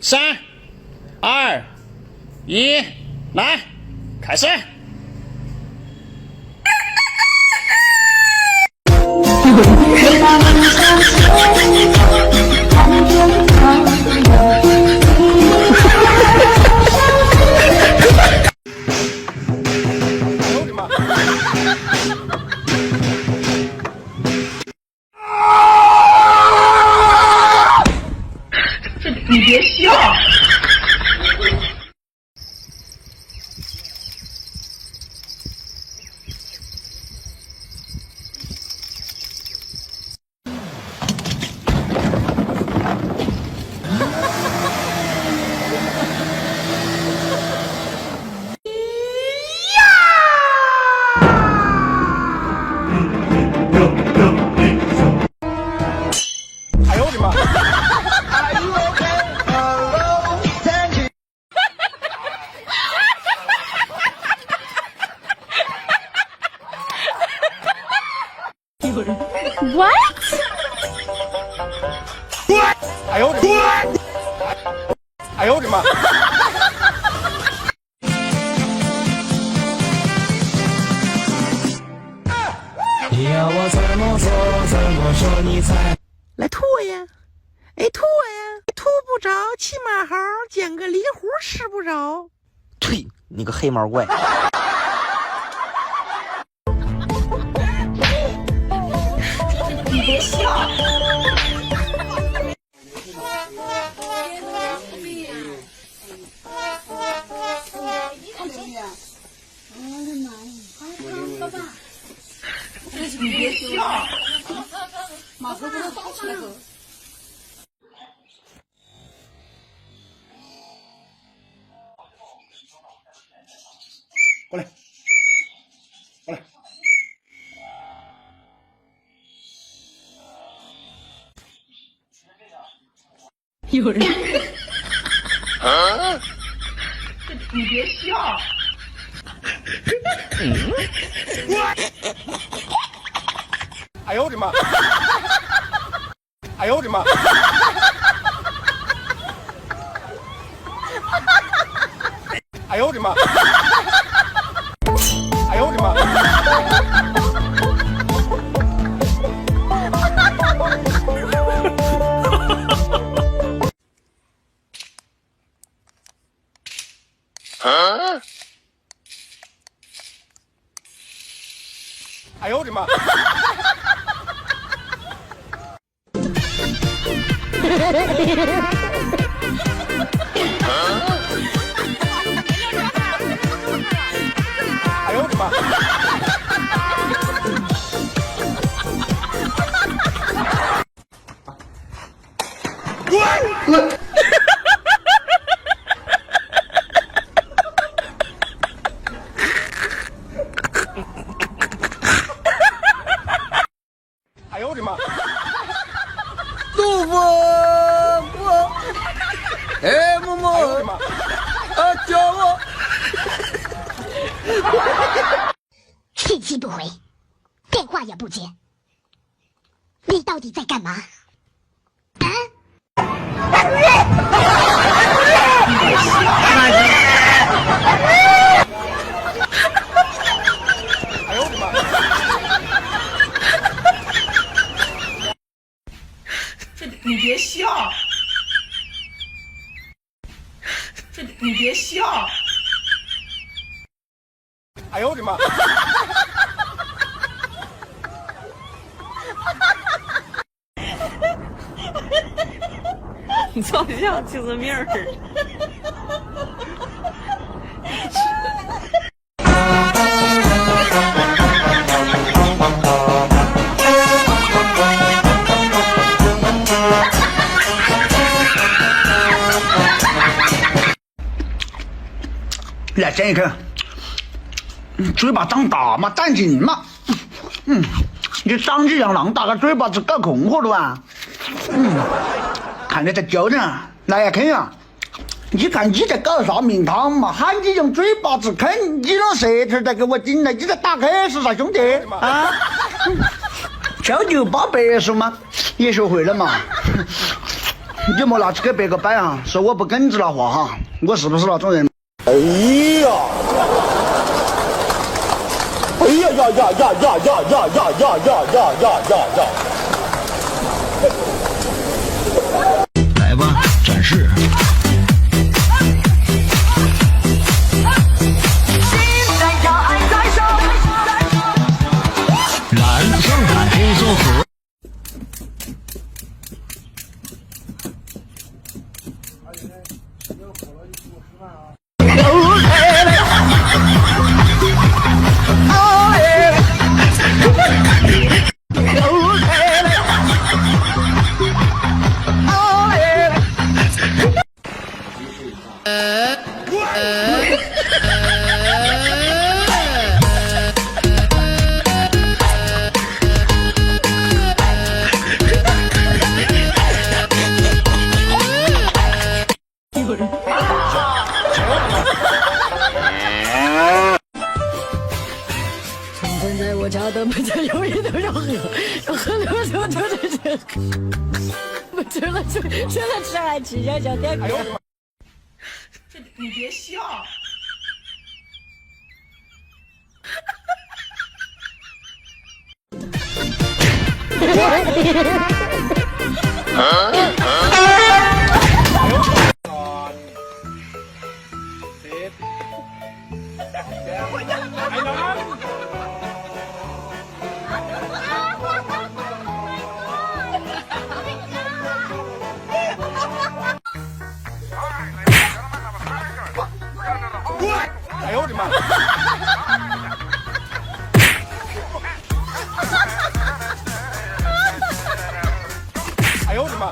3、2、1，来，开始。你别笑。哎呦我的妈！What？ 哎呦我的妈！哎呦我的妈！你要我怎么做，怎么说你才来吐呀！哎，吐呀！吐不着，起码好捡个梨核吃不着。呸！你个黑毛怪！你别笑。你别笑。马头给我倒出来。过来，过来。有人。你别笑。哎呦我的妈！哎呦我的妈！哎呦我的妈！哎呦我的妈！哎呦我的妈！哎呦我的妈！滚！哎呦我的妈！杜甫，哎，默默，哎呦我的妈！教我。信息不回，电话也不接，你到底在干嘛？啊？哎呦我的妈！你别笑。你别笑。哎呦我的妈！你照相精神病儿。来这个，嘴巴长大嘛，长劲嘛。你长这样浪大个嘴巴子搞空活了啊？看你在叫人，来呀啃呀！你看你在搞啥名堂嘛？喊你用嘴巴子啃，你用舌头在给我顶来，你在打开是啥兄弟啊？教988说吗？也学会了嘛？你莫拿去给别个摆啊，说我不耿直了话哈，我是不是那种人？哎呀！哎呀呀呀呀呀呀呀呀呀呀呀呀！来吧，展示。蓝生产工作服。现在我家的每家有人都要喝，要喝了就这，不吃了就现在吃还吃下叫点歌。这你别笑。哎呦我的妈！哎呦我的妈！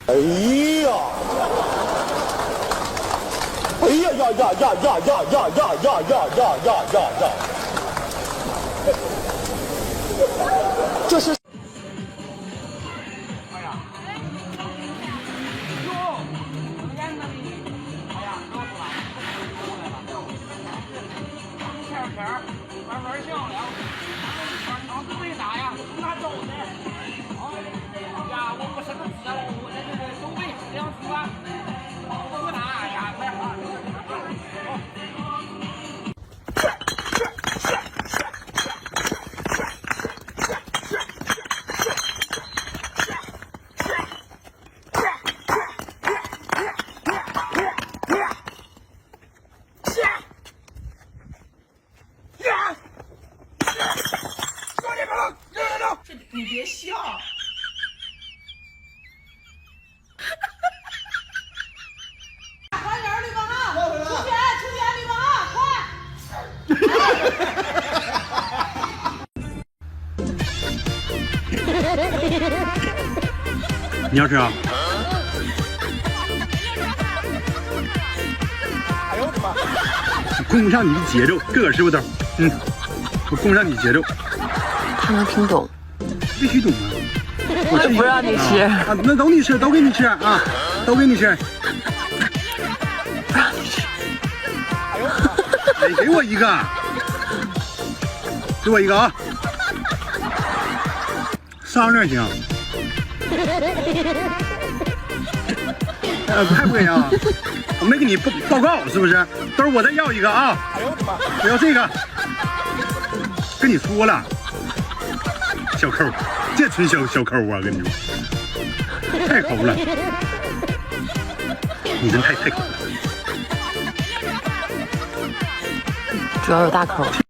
哎呀！哎呀呀呀呀呀呀呀呀呀呀呀呀呀！这是。这你别笑。快点，吕蒙啊！出钱，吕蒙啊，快！你要吃啊？哎呦我的妈！供不上你的节奏，个个师傅都，我供不上你节奏。他能听懂，必须懂啊！我不让你吃啊，那都你吃，都给你吃啊，都给你吃。不让你吃。哎呦我的妈！哎，给我一个，给我一个啊！商量行。太不给啊！我没给你报告是不是？都是我再要一个啊！哎呦我的妈！我要这个，跟你说了，小抠，这纯小抠啊！跟你说，太抠了，你真太抠了，主要有大抠。